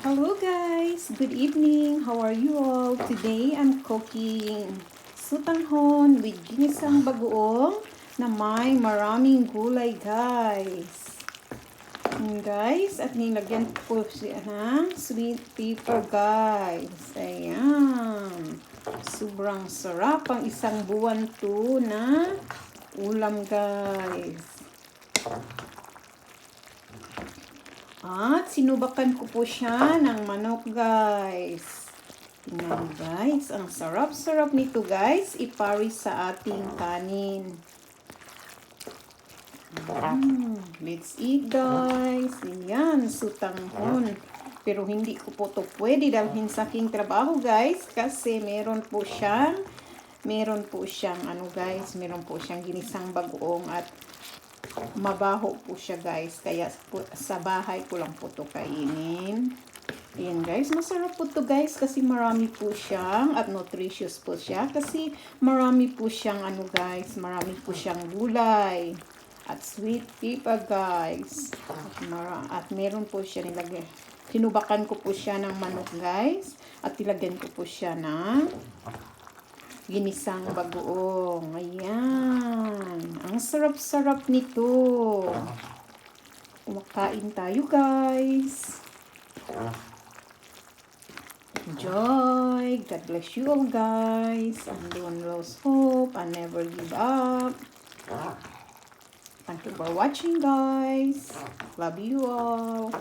Hello guys! Good evening! How are you all? Today I'm cooking sutanghon with ginisang bagoong na may maraming gulay guys. Guys, at nilagyan ko siya ng sweet pepper guys. Ayan. Sobrang sarap ang isang buwan to na ulam guys. At sinubakan ko po siya ng manok guys. Tingnan guys, ang sarap-sarap nito guys, iparis sa ating kanin. Let's eat guys. Ayan, sutanghon. Pero hindi ko po to pwede dalhin sa aking trabaho guys kasi meron po siyang meron po siyang ginisang bagoong at mabaho po siya guys, kaya sa bahay ko lang po to kainin. Ayan guys, masarap po to guys kasi marami po siyang at nutritious po siya kasi marami po siyang marami po siyang gulay at sweet pepper guys. At meron po siya nilagay. Sinubakan ko po siya ng manok guys at ilagyan ko po siya ng ginisang bagoong. Ayan. Ang sarap-sarap nito. Kumakain tayo, guys. Enjoy. God bless you all, guys. And don't lose hope and never give up. Thank you for watching, guys. Love you all.